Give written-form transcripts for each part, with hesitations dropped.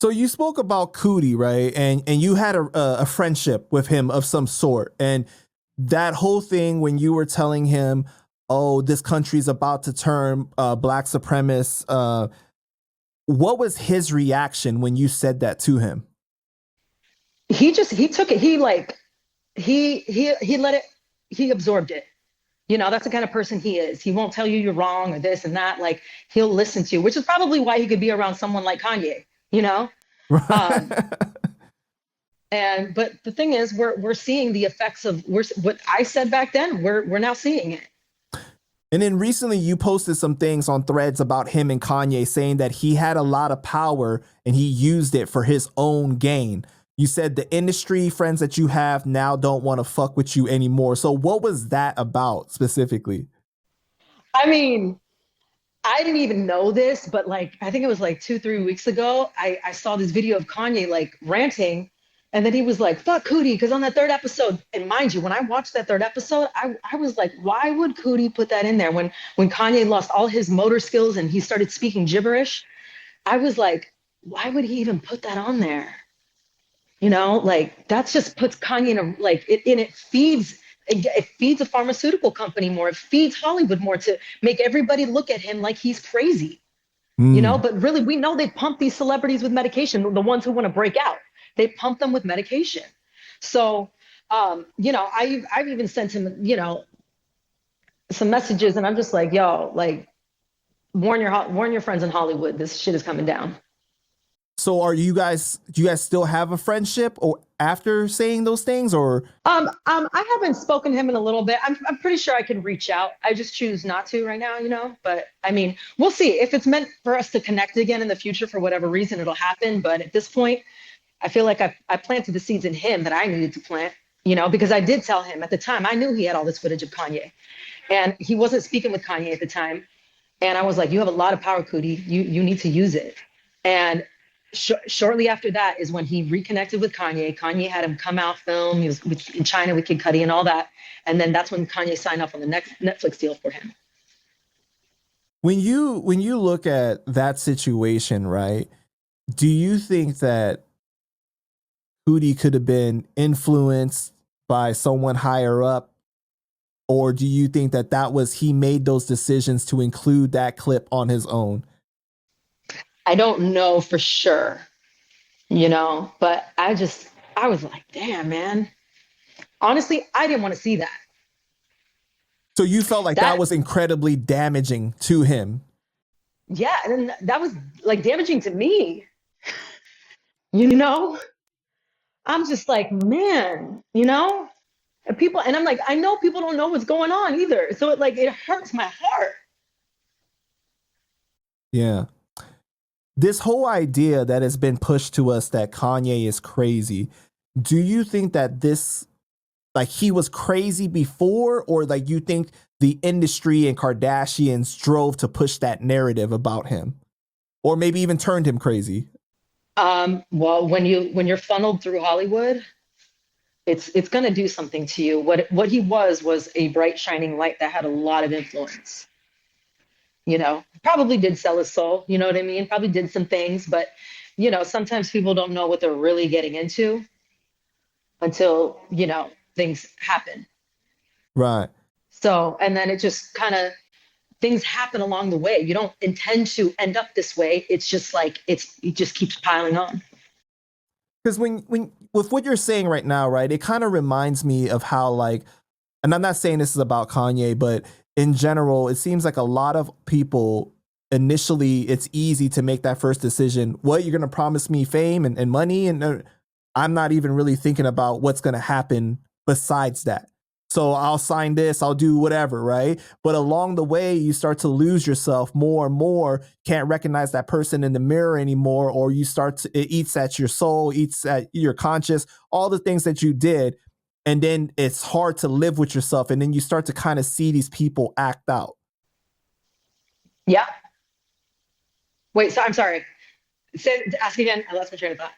So you spoke about Cootie, right? And you had a friendship with him of some sort. And that whole thing when you were telling him, oh, this country's about to turn black supremacist, what was his reaction when you said that to him? He took it. He let it, he absorbed it. That's the kind of person he is. He won't tell you you're wrong or this and that. Like, he'll listen to you, which is probably why he could be around someone like Kanye, you know? Um, but the thing is, we're seeing the effects of what I said back then. We're now seeing it. And then recently you posted some things on Threads about him and Kanye saying that he had a lot of power and he used it for his own gain. You said the industry friends that you have now don't want to fuck with you anymore. So what was that about specifically? I mean, I didn't even know this, but like I think it was like 2, 3 weeks ago, I saw this video of Kanye like ranting, and then he was like, "Fuck Cootie," because on that third episode, and mind you, when I watched that third episode, I was like, why would Cootie put that in there when Kanye lost all his motor skills and he started speaking gibberish? I was like, why would he even put that on there? Like that just puts Kanye in a like it and it feeds a pharmaceutical company more. It feeds Hollywood more to make everybody look at him like he's crazy. Mm. But really, we know they pump these celebrities with medication, the ones who want to break out. They pump them with medication. So, I've even sent him, some messages, and I'm just like, yo, like, warn your friends in Hollywood. This shit is coming down. So do you guys still have a friendship or after saying those things or? I haven't spoken to him in a little bit. I'm pretty sure I can reach out. I just choose not to right now, But I mean, we'll see if it's meant for us to connect again in the future for whatever reason, it'll happen. But at this point, I feel like I planted the seeds in him that I needed to plant, because I did tell him at the time. I knew he had all this footage of Kanye, and he wasn't speaking with Kanye at the time. And I was like, you have a lot of power, Cootie. You need to use it. And shortly after that is when he reconnected with Kanye. Kanye had him come out, film. He was in China with Kid Cudi and all that. And then that's when Kanye signed off on the next Netflix deal for him. When you look at that situation, right? Do you think that Hootie could have been influenced by someone higher up, or do you think that he made those decisions to include that clip on his own? I don't know for sure, but I was like, damn, man. Honestly, I didn't want to see that. So you felt like that That, was incredibly damaging to him. yeah, and that was like damaging to me, you know? I'm just like, man, and I'm like, I know people don't know what's going on either. So it hurts my heart. Yeah. This whole idea that has been pushed to us that Kanye is crazy, do you think that like he was crazy before, or like you think the industry and Kardashians drove to push that narrative about him, or maybe even turned him crazy? Well, when you're funneled through Hollywood, it's gonna do something to you. What he was a bright shining light that had a lot of influence. Probably did sell his soul, you know what I mean? Probably did some things, but sometimes people don't know what they're really getting into until, things happen. Right. So, and then it just kind of things happen along the way. You don't intend to end up this way. It's just like it just keeps piling on. Because when with what you're saying right now, right, it kind of reminds me of how, like, and I'm not saying this is about Kanye, but in general, it seems like a lot of people initially it's easy to make that first decision. What, you're going to promise me fame and money, and I'm not even really thinking about what's going to happen besides that. So I'll sign this, I'll do whatever, right? But along the way, you start to lose yourself more and more, can't recognize that person in the mirror anymore, or you start to, it eats at your soul, eats at your conscious, all the things that you did. And then it's hard to live with yourself. And then you start to kind of see these people act out. Yeah. Wait, so I'm sorry. Ask again. I lost my train of thought.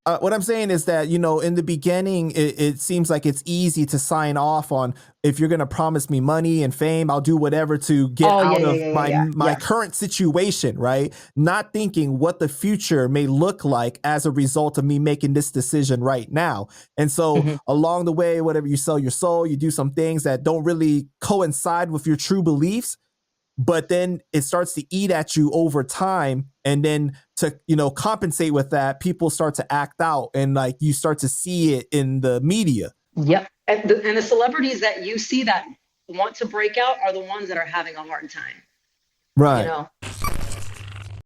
What I'm saying is that, you know, in the beginning, it seems like it's easy to sign off on, if you're going to promise me money and fame, I'll do whatever to get Oh yeah, out yeah, of yeah, yeah, yeah, my yeah. current situation, right? Not thinking what the future may look like as a result of me making this decision right now. And so Hmm. along the way, whatever, you sell your soul, you do some things that don't really coincide with your true beliefs, but then it starts to eat at you over time, and then to, you know, compensate with that, people start to act out, and like you start to see it in the media. Yep. And the celebrities that you see that want to break out are the ones that are having a hard time, you Right. know?